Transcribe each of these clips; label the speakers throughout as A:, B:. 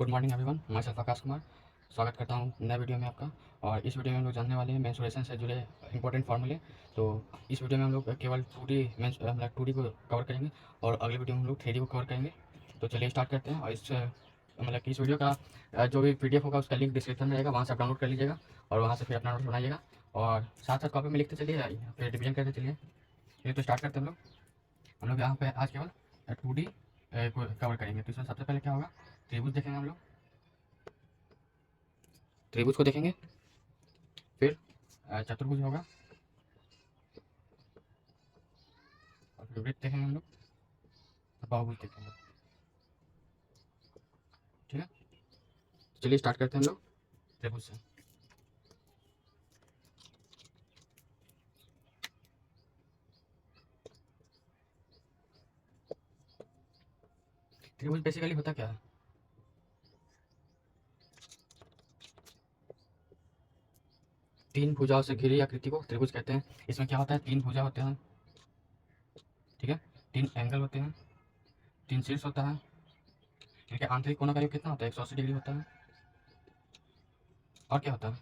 A: Good morning everyone, मैं self Akash Kumar स्वागत करता हूं नए वीडियो में आपका। और इस वीडियो में हम लोग जानने वाले हैं मेंस्ट्रुएशन से जुड़े इंपॉर्टेंट फार्मूले। तो इस वीडियो में हम लोग केवल 2D मतलब 2D को कवर करेंगे और अगले वीडियो में हम लोग 3D को कवर करेंगे। तो चलिए स्टार्ट करते हैं। और इस मतलब कि इस वीडियो का जो भी PDF होगा उसका लिंक डिस्क्रिप्शन में रहेगा, वहाँ से आप डाउनलोड कर लीजिएगा और वहाँ से फिर अपना नोट बनाइएगा और साथ साथ कॉपी में लिखते चलिए, फिर रिविजन करते चलिए। चलिए तो स्टार्ट करते हैं हम लोग यहाँ पे आज केवल 2D को कवर करेंगे। तो इसमें सबसे पहले क्या होगा, त्रिभुज देखेंगे हम लोग, त्रिभुज को देखेंगे, फिर चतुर्भुज होगा और फिर वृत्त देखेंगे हम लोग, बहुभुज देखेंगे। ठीक है, चलिए स्टार्ट करते हैं हम लोग त्रिभुज से। त्रिभुज बेसिकली होता क्या है, तीन भुजाओं से घिरी आकृति को त्रिभुज कहते हैं। इसमें क्या होता है, तीन भुजा होते हैं, ठीक है, तीन एंगल होते हैं, तीन शीर्ष होता है, इनके आंतरिक कोणों का योग कितना होता है, 180 डिग्री होता है। और क्या होता है,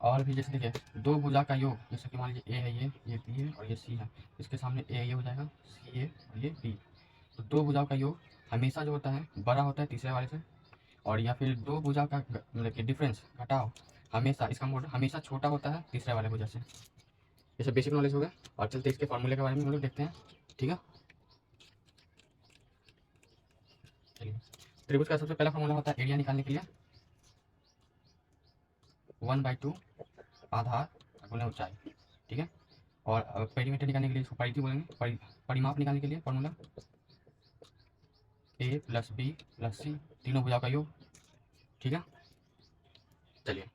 A: और भी जैसे देखिए दो भुजा का योग, जैसे कि मान लीजिए ए है, ये बी है और ये सी है, इसके सामने ये हो जाएगा, सी ए और ये बी। तो दो भुजाओं का योग हमेशा जो होता है बड़ा होता है तीसरे वाले से, और या फिर दो भुजा का मतलब कि डिफरेंस घटाओ हमेशा, इसका मोड हमेशा छोटा होता है तीसरे वाले भुजा से। ये सब बेसिक नॉलेज हो गया। और चलते इसके फॉर्मूले के बारे में हम लोग देखते हैं। ठीक है, चलिए त्रिभुज का सबसे पहला फॉर्मूला होता है एरिया निकालने के लिए 1/2 आधार गुना ऊंचाई। ठीक है, और पेरीमीटर निकालने के लिए इसको परिधि बोलेंगे, परिमाप निकालने के लिए फॉर्मूला A + B + C, तीनों भुजाओं का योग। ठीक है, चलिए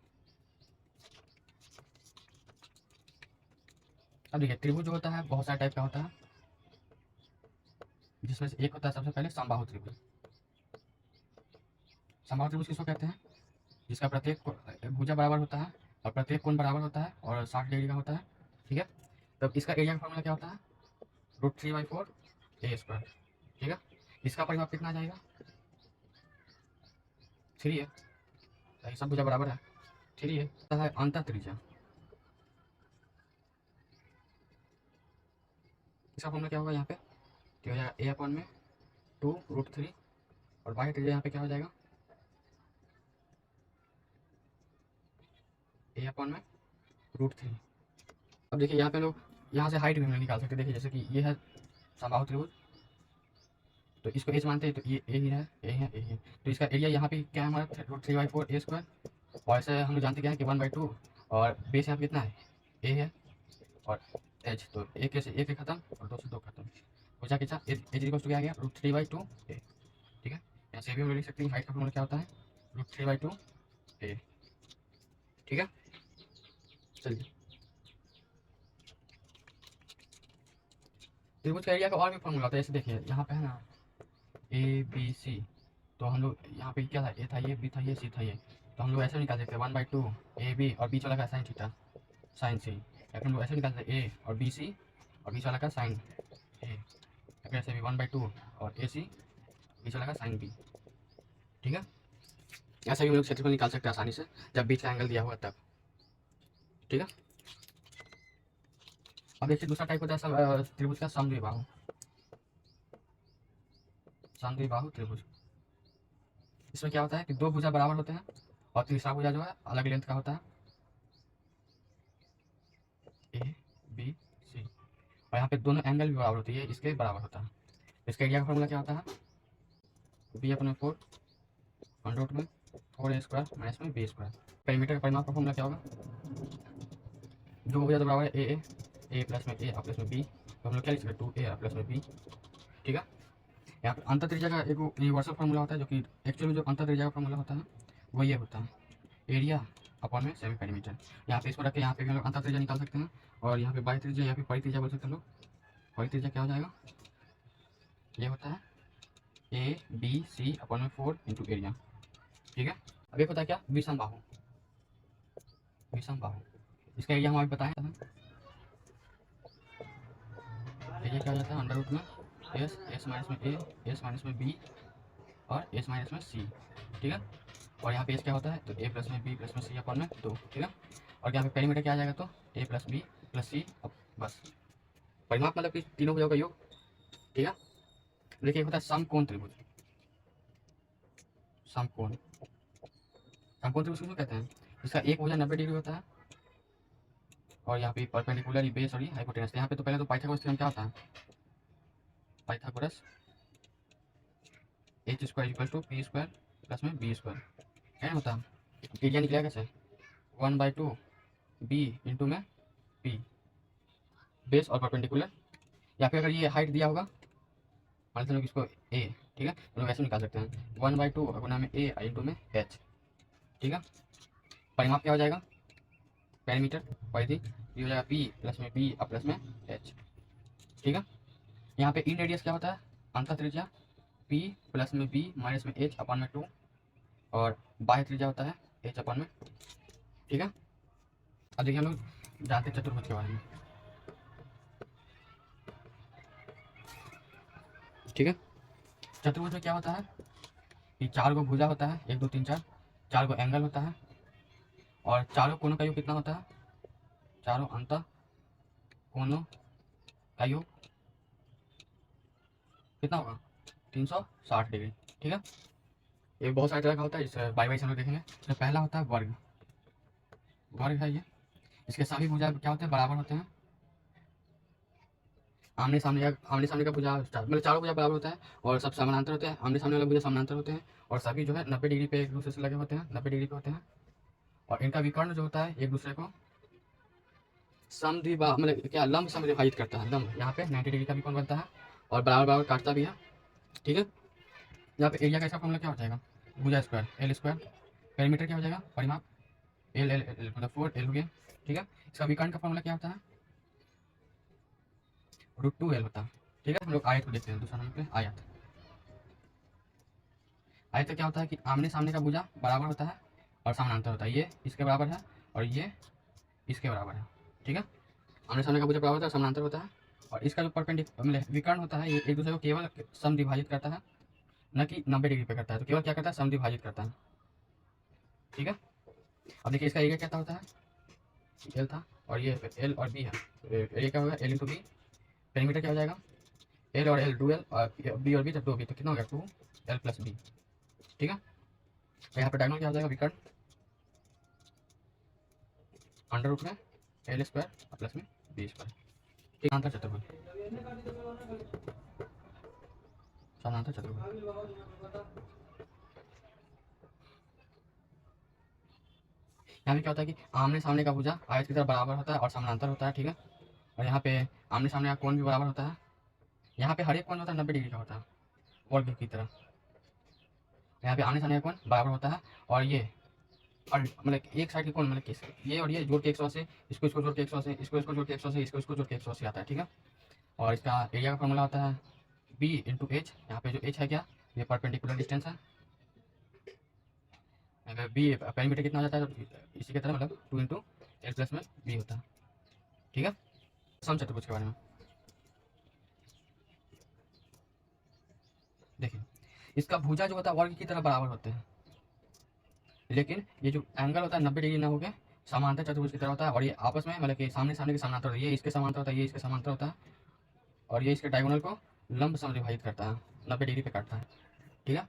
A: अब देखिए त्रिभुज जो होता है बहुत सारे टाइप का होता है, जिसमें से एक होता है सबसे पहले समबाहु त्रिभुज। समबाहु त्रिभुज किसको कहते हैं, जिसका प्रत्येक भुजा बराबर होता है और प्रत्येक कोण बराबर होता है और 60 डिग्री का होता है। ठीक है, तब इसका एरिया का फॉर्मूला क्या होता है, √3/4 A²। ठीक है, इसका परिमाप कितना आ जाएगा, 3 है, तो सब भुजा बराबर है, 3 है। तो है अंतः त्रिज्या, इसका फॉर्मूला क्या होगा यहाँ पे, तो हो जाएगा A/2 √3 और बाह्य त्रिज्या यहाँ पे क्या हो जाएगा, A/√3। अब देखिए यहाँ पे लोग यहाँ से हाइट भी हम लोग निकाल सकते हैं। देखिए जैसे कि ये है समबाहु त्रिभुज, तो इसको एच मानते हैं, तो ये ए ही है, ए है, ए है। तो इसका एरिया यहाँ पे क्या है हमारा, √3/4 A²। और ऐसे हम लोग जानते क्या है कि 1/2 और बेस यहाँ पे कितना है, ए है और एच, तो एक से एक खत्म और दो से दो खत्म, बचा कितना एच इक्वल टू क्या आ गया, √3/2 ए। ठीक है, यहाँ से भी हम लोग लिख सकते हैं हाइट का फॉर्मूला क्या होता है, √3/2 ए। ठीक है, चलिए त्रिभुज का एरिया का और भी फॉर्मूला होता है। जैसे देखिए यहाँ पे है ना ABC, तो हम लोग यहाँ पे क्या था, ए था, ये बी था, ये सी था, ये, तो हम लोग ऐसे निकाल सकते हैं 1/2 AB और बीच वाला का साइन थीटा साइन सी, या फिर हम लोग ऐसे निकाल सकते हैं ए और BC और बीच वाला का साइन ए, या फिर ऐसे भी 1/2 और AC बीच वाला का साइन B। ठीक है, ऐसे भी हम लोग क्षेत्रफल निकाल सकते हैं आसानी से जब बीच का एंगल दिया हुआ तब। ठीक है, अब देखिए दूसरा टाइप होता है त्रिभुज का समद्विबाहु, समद्विबाहु त्रिभुज। इसमें क्या होता है कि दो भुजा बराबर होते हैं और तीसरा भुजा जो है अलग लेंथ का होता है, ABC, और यहाँ पे दोनों एंगल भी बराबर होती है, इसके बराबर होता है। इसका एरिया का फॉर्मूला क्या होता है, B/4 √4A² - B²। पेरीमीटर का परिमाप का फॉर्मूला क्या होगा, जो भुजा तो बराबर है ए प्लस में ए और प्लस में बी, तो हम लोग क्या लिख सकते हैं 2A और प्लस में बी। ठीक है, यहाँ पे अंतर त्रिज्या का एक यूनिवर्सल फॉर्मूला होता है, जो कि एक्चुअली जो अंतर त्रिज्या का फॉर्मूला होता है वो ये होता है, एरिया अपॉन में सेमी पेरीमीटर। यहाँ पे इसको रख के यहाँ पे भी हम लोग अंतर त्रिज्या निकाल सकते हैं, और यहाँ पे बाह्य त्रिज्या या फिर परित्रिज्या बोल सकते हैं लोग। परित्रिज्या क्या हो जाएगा, ये होता है ABC/4 इंटू एरिया। ठीक है, अब एक होता है क्या, विषमबाहु, विषमबाहु, इसका एरिया हम अभी बताए हैं, एरिया क्या हो जाता है अंडर रूट में S, S- में A, S- में B और S- में C। ठीक है। और यहाँ पे एच क्या होता है, तो ए प्लस में बी प्लस में सी अपन में 2, ठीक है। और यहाँ पे पेरीमीटर क्या आ जाएगा, तो ए प्लस बी प्लस सी, बस परिमाप मतलब कि तीनों भुजाओं का योग, ठीक है। देखिए एक होता है समकोण त्रिभुज, समकोण समकोण त्रिभुज किसको कहते हैं, इसका एक भुजा 90 डिग्री होता है और यहाँ पे परपेंडिकुलर बेस और ये हाइपोटेनस। यहाँ पे तो पहले तो पाइथागोरस थ्योरम क्या होता है, Pythagoras h square equal to p square plus में बी स्क्वायर क्या होता है, एरिया निकलेगा कैसे 1/2 बी इंटू में पी बेस और परपेंडिकुलर। या फिर अगर ये हाइट दिया होगा मान लो इसको ए, ठीक है, तो लोग ऐसे निकाल सकते हैं 1/2 गुना में ए इंटू में एच, ठीक है। परिमाप क्या हो जाएगा, पेरीमीटर परिधि, ये हो जाएगा पी प्लस में बी और प्लस में एच, ठीक है। यहाँ पे इन रेडियस क्या होता है, अंतर त्रिज्या पी प्लस में बी माइनस में एच अपन में 2 और बाह्य त्रिज्या होता है एच अपन में, ठीक है। अब देखिए हम लोग जानते हैं चतुर्भुज के बारे में, ठीक है। चतुर्भुज में क्या होता है कि 4 गो भुजा होता है, 1 2 3 4, 4 गो एंगल होता है और चारों कोनों का योग कितना होता है, चारों अंत कोनों का योग कितना होगा 360 डिग्री, ठीक है। ये बहुत सारे तरह का होता है, इस बाई बाई से हम लोग देखेंगे। तो पहला होता है वर्ग, वर्ग है ये, इसके सभी भुजा क्या होते हैं, बराबर होते हैं, आमने सामने का भुजा मतलब चारों भुजा बराबर होता है और सब समानांतर होते हैं, आमने सामने वाले भुजा समानांतर होते हैं और सभी जो है 90 डिग्री पे एक दूसरे से लगे होते हैं, 90 डिग्री पे होते हैं। और इनका विकर्ण जो होता है एक दूसरे को समद्विबाहु मतलब क्या लंब समद्विभाजित करता है, लंब यहाँ पे 90 डिग्री का विकर्ण बनता है और बराबर बराबर काटता भी है, ठीक है। यहाँ पे एरिया का इसका फॉर्मूला क्या हो जाएगा, भुजा स्क्वायर एल स्क्वायर, पेरीमीटर क्या हो जाएगा, परिमाप एल एल एल मतलब 4 एल हो गया, ठीक है। इसका विकर्ण का फॉर्मूला क्या होता है, √2l होता है, ठीक है। हम लोग आयत को देखते हैं, दूसरा नंबर पे आयत। आयत का क्या होता है कि आमने सामने का भुजा बराबर होता है और समानांतर होता है, ये इसके बराबर है और ये इसके बराबर है, ठीक है। आमने सामने का भुजा बराबर होता है, समानांतर होता है और इसका जो परपेंडिकुलर मतलब विकर्ण होता है ये एक दूसरे को केवल समद्विभाजित करता है, न कि 90 डिग्री पे करता है, तो केवल क्या करता है, समद्विभाजित करता है, ठीक है। अब देखिए इसका एरिया क्या होता है, एल था और ये एल और बी है, एरिया क्या होगा एल इंटू बी, पेरीमीटर क्या हो जाएगा एल और एल 2l और बी और बी जब 2b तो कितना हो गया 2l प्लस बी, ठीक है। यहाँ पे डायगोनल क्या हो जाएगा, विकर्ण अंडर रूट में एल स्क्वायर प्लस में बी स्क्वायर, ठीक। समानांतर चतुर्भुज, समानांतर चतुर्भुज यहाँ पे क्या होता है कि आमने सामने का भुजा आयत की तरफ बराबर होता है और समानांतर होता है, ठीक है। और यहाँ पे आमने सामने का कोण भी बराबर होता है, यहाँ पे हर एक कोण होता है 90 डिग्री का होता है वर्ग की तरह, यहाँ पे आमने सामने का कोण बराबर होता है और ये और मतलब एक साइड के कोण मतलब किस ये और ये जोड़ के 180, इसको इसको जोड़ के 180, इसको इसको जोड़ के 180, इसको इसको जोड़ के 180 आता है, ठीक है। और इसका एरिया का फॉर्मूला होता है b इंटू एच, यहाँ पे जो h है क्या, ये परपेंडिकुलर डिस्टेंस है, अगर b पेरीमीटर कितना हो जाता है तो इसी की तरह मतलब 2 इंटू एल प्लस में b होता है, ठीक है। समचतुर्भुज के बारे में देखिए, इसका भुजा जो होता है वर्ग की तरह बराबर होते हैं, लेकिन ये जो एंगल होता है 90 डिग्री ना होकर समांतर चतुर्भुज की तरह होता है और ये आपस में मतलब कि सामने सामने के समानांतर होता है, ये इसके समांतर होता है, ये इसके समांतर होता है और ये इसके डायगोनल को लंब समद्विभाजित करता है, 90 डिग्री पे काटता है, ठीक है।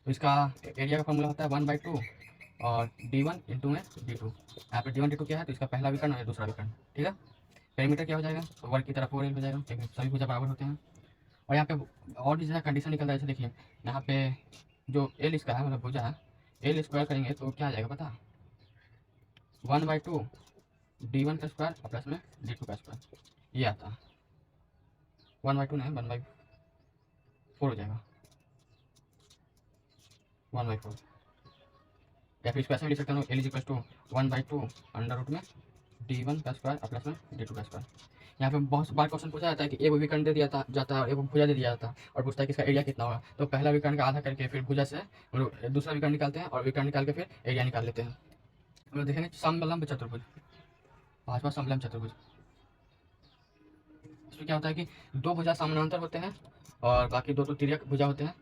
A: तो इसका एरिया का फॉर्मूला होता है 1/2 और d1 इंटू में d2, यहाँ पे d1 d2 क्या है, तो इसका पहला विकर्ण और दूसरा विकर्ण, ठीक है। पेरीमीटर क्या हो जाएगा, तो वर्ग की तरफ 4l हो जाएगा, ठीक है, सभी भुजा बराबर होते हैं। और यहाँ पे और भी जैसा कंडीशन निकल रहा है, जैसे देखिए यहाँ पे जो एल इसका है मतलब भुजा है, एल स्क्वायर करेंगे तो क्या आ जाएगा पता, 1/2 d1 का स्क्वायर प्लस में d2 का स्क्वायर, ये आता है 1/2 नहीं 1/4 हो जाएगा 1/4, या फिर इसको ऐसे भी लिख सकते हैं l is equal to 1/2 under root में d1 का स्क्वायर और प्लस में d2 का स्क्वायर। यहाँ पे बहुत बार क्वेश्चन पूछा जाता है कि एक विकर्ण दे दिया जाता है और एक भुजा दे दिया जाता है और पूछता है कि इसका एरिया कितना होगा, तो पहला विकर्ण का आधा करके फिर भुजा से हम लोग दूसरा विकर्ण निकालते हैं और विकर्ण निकाल के फिर एरिया निकाल लेते हैं। हम लोग देखेंगे समलंब चतुर्भुज, पांचवा समलंब चतुर्भुज। इसमें क्या होता है कि दो भुजा समानांतर होते हैं और बाकी दो तो तिर्यक भुजा होते हैं,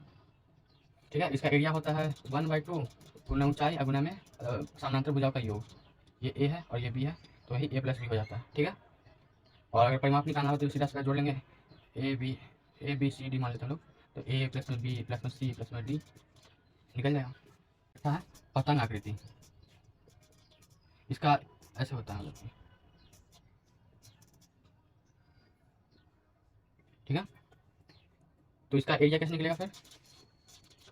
A: ठीक है। इसका एरिया होता है 1/2 गुना ऊंचाई गुना में समानांतर भुजाओं का योग। ये ए है और ये बी है, तो वही A+B हो जाता है। ठीक है। और अगर परिमाप निकालना हो तो सीधा सीधा जोड़ लेंगे, A B C D मान लेते हैं लोग, तो A+B+C+D निकल जाएगा। अच्छा है पतंग आकृति, इसका ऐसे होता है मतलब, ठीक है। तो इसका एरिया कैसे निकलेगा फिर,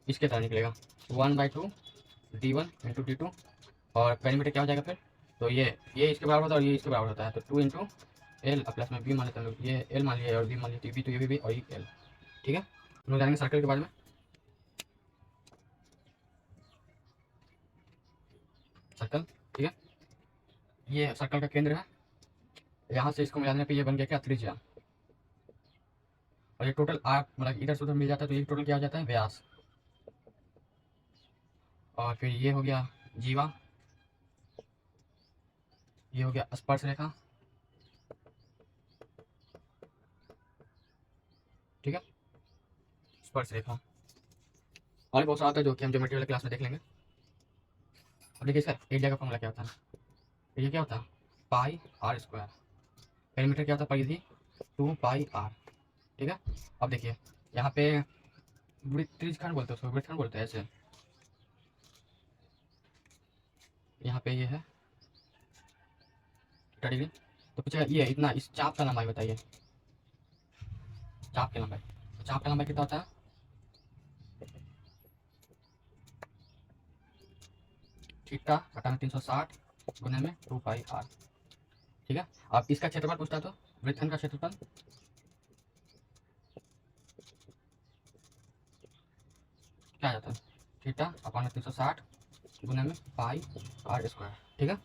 A: इसके तरह निकलेगा 1/2 D1 × D2, और पेरीमीटर क्या हो जाएगा फिर, तो ये इसके बराबर होता है और ये इसके बराबर होता है, तो 2 × L प्लस में B मान लेते हैं लोग, ये L मान लिया और B मान लिया, B तो ये भी और ये L। ठीक है। हम लोग जानेंगे सर्कल के बारे में। सर्कल, ठीक है, ये सर्कल का केंद्र है, यहाँ से इसको मिलाने पे ये बन गया क्या, त्रिज्या। और ये टोटल आर्क मतलब इधर से उधर मिल जाता है, तो ये टोटल क्या हो जाता है, व्यास। और फिर ये हो गया जीवा, ये हो गया स्पर्श रेखा, ठीक है, स्पर्श रेखा। और बहुत सारा आता है जो कि हम ज्योमेट्री वाले क्लास में देख लेंगे। अब देखिए इसका एरिया का फॉर्मूला क्या होता है, एरिया क्या होता है πr², पेरीमीटर क्या होता है परिधि 2πr। ठीक है। अब देखिए यहाँ पे त्रिज्यखंड बोलते हैं उसको, वृत्तखंड बोलते हैं ऐसे, यहाँ पे ये है डिग्री, तो पूछेगा ये इतना, इस चाप का लंबाई बताइए, चाप की लंबाई, तो चाप का लंबाई कितना होता है, थीटा बटा 360 गुने में 2πr। ठीक है। अब इसका क्षेत्रफल पूछता है, तो वृत्तखंड का क्षेत्रफल क्या आ जाता है, थीटा अपॉन 360 गुने में πr²। ठीक है।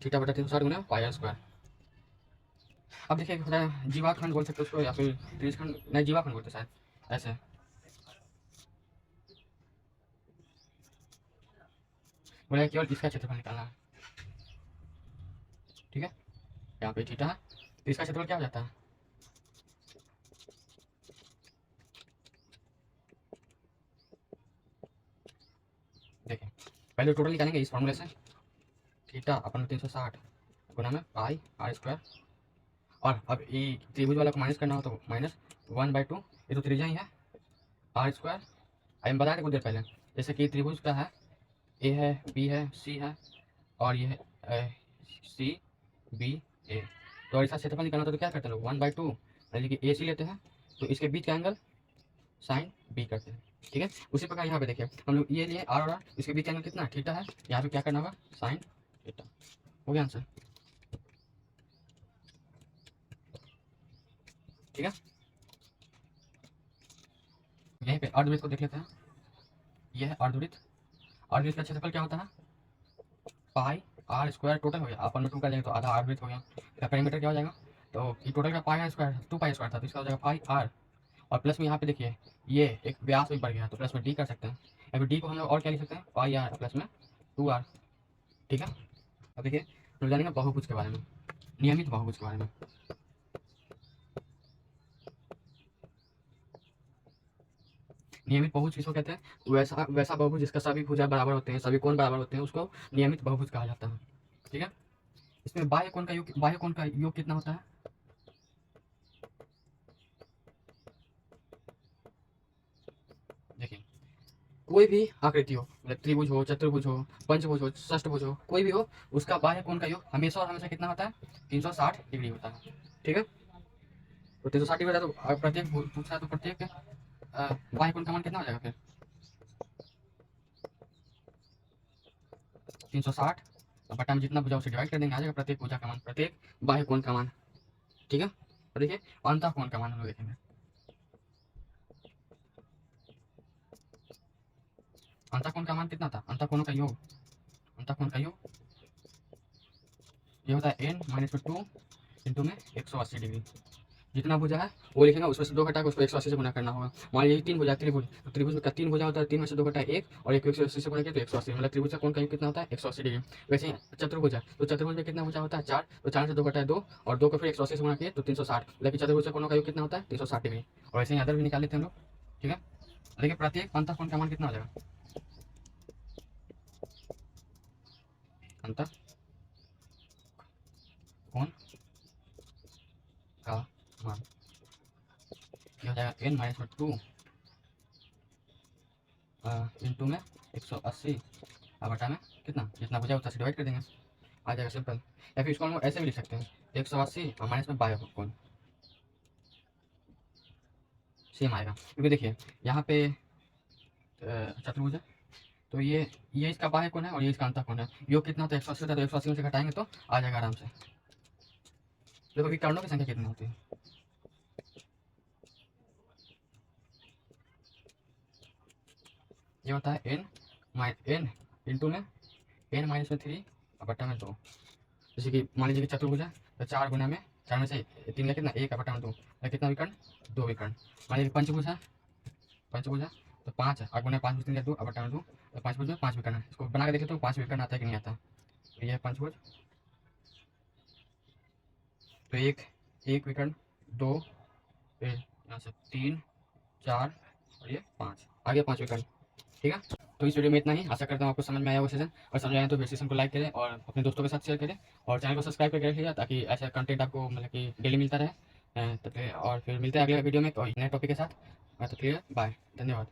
A: थीटा बटा 360 गुने में πr²। अब देखिए होता है जीवाखंड बोल सकते हो उसको, या फिर त्रिज्यखंड, नहीं जीवाखंड बोलते शायद ऐसे, बोला केवल इसका क्षेत्रफल निकालना है। ठीक है। यहाँ पे थीटा है, तो इसका क्षेत्रफल क्या हो जाता है, देखिए पहले टोटल निकालेंगे इस फॉर्मूले से, थीटा अपन 360 गुना में πr²। और अब ये त्रिभुज वाला को माइनस करना हो तो -1/2, ये तो त्रिज्या ही है, r²। हम बता दें कुछ देर पहले, जैसे कि त्रिभुज का है, ए है, बी है, सी है, और ये है CBA। तो इसका क्षेत्रफल निकालना होता तो क्या करते हैं लोग, 1/2 यानी कि AC लेते हैं, तो इसके बीच का एंगल sin B करते हैं। ठीक है। उसी प्रकार यहाँ पे देखिए हम लोग ये लिए R और R, इसके बीच एंगल कितना थीटा है, यहाँ पे क्या करना होगा sin थीटा। हो गया आंसर। ठीक है। यहीं पे अर्धवृत्त को देख लेते हैं, यह है अर्धवृत्त। अर्धवृत्त का क्षेत्रफल क्या होता है, πr² टोटल हो गया, अपन में 2 कर जाएंगे तो आधा अर्धवृत्त हो गया। इसका पेरीमीटर क्या हो जाएगा, तो ये टोटल का πr² 2π² था, तो इसका हो जाएगा πr, और प्लस में यहाँ पे देखिए ये एक व्यास भी बढ़ गया, तो प्लस में d कर सकते हैं। अभी d को हम लोग और क्या लिख सकते हैं, πr प्लस में 2r। ठीक है। अब देखिए हम जानेंगे बहुभुज के बारे में, नियमित बहुभुज के बारे में। नियमित बहुभुज किसको कहते हैं, वैसा वैसा बहुभुज जिसका सभी भुजा बराबर होते हैं, सभी कोण बराबर होते हैं, उसको नियमित बहुभुज कहा जाता है। ठीक है। इसमें बाह्य कोण का योग कितना होता है, देखिए कोई भी आकृति हो, मतलब त्रिभुज हो, चतुर्भुज हो, पंचभुज हो, षष्ठभुज हो, कोई भी हो, उसका बाह्य कोण का योग हमेशा और हमेशा कितना होता है, 360 डिग्री होता है। ठीक है। तो 360 डिग्री होता है, तो प्रत्येक पूछा है तो प्रत्येक बाह्य कोण का मान कितना हो जाएगा फिर, 360 बटा में जितना भुजा उसे डिवाइड कर देंगे, आ जाएगा प्रत्येक भुजा का मान, प्रत्येक बाह्य कोण का मान। ठीक है। तो देखिए अंतः कोण का मान हम लोग देखेंगे, अंतः कोण का मान कितना था, अंतः कोणों का योग, अंतः कोण का योग ये होता है n-2 इंटू में 180 डिग्री। जितना भुजा है वो लिखेंगे, उसमें से 2 घटा के उसको 180 से गुना करना होगा। मान लीजिए 3 भुजा त्रिभुज, तो त्रिभुज का 3 भुजा होता है, 3 में से 2 घटा 1 और 1 को 180 से गुना किया तो 180, मतलब त्रिभुज का कोण का योग कितना होता है, 180 डिग्री। वैसे ही चतुर्भुज है, तो चतुर्भुज में कितना भुजा होता है 4, तो 4 से 2 घटा 2 और 2 को फिर 180 से गुना किए तो 360, लेकिन चतुर्भुज का कोणों का योग कितना होता है 360 डिग्री। और वैसे ही अदर भी निकाल लेते हैं हम लोग। ठीक है। देखिए प्रत्येक अंतःकोण का मान कितना हो जाएगा, अंतःकोण का मान क्या हो जाएगा, n माइनस 2 इंटू में 180 बटा में कितना, जितना बचा उतना से डिवाइड कर देंगे, आ जाएगा सिंपल। या फिर इसको हम ऐसे भी लिख सकते हैं, 180 और माइनस में बायो कोण सेम आएगा, क्योंकि देखिए यहाँ पे चतुर्भुज है, तो ये इसका बाह्य कोण है और ये इसका अंतः कोण है। योग कितना होता है, 180 होता है, तो 180 में से घटाएंगे तो आ जाएगा आराम से। देखो कि कर्णों की संख्या कितनी होती है, ये होता है n इंटू में n माइनस में 3 और बट्टा में 2। जैसे कि मान लीजिए कि चतुर्भुज है, तो 4 गुना में 4 में से 3 का कितना, 1 बट्टा में 2, कितना विकर्ण, 2 विकर्ण। मान लीजिए पंचभुज है, तो 5 है, और गुना 5 3 2 बट्टा में 2, तो पंचभुज में 5 विकर्ण है। इसको बना के देखें तो 5 विकर्ण आता है कि नहीं आता। तो ये है पंचभुज, तो एक विकर्ण, 2, फिर यहाँ से 3 4 और ये 5, आगे 5 विकर्ण। ठीक है, तो इस वीडियो में इतना ही। आशा करता हूँ आपको समझ में आया वो सेशन, और समझ आया तो सेशन को लाइक करें और अपने दोस्तों के साथ शेयर करें, और चैनल को सब्सक्राइब करके रखिएगा ताकि ऐसा कंटेंट आपको मतलब कि डेली मिलता रहे। तो फिर और फिर मिलते हैं अगले वीडियो में नए टॉपिक के साथ। तो फिर बाय, धन्यवाद।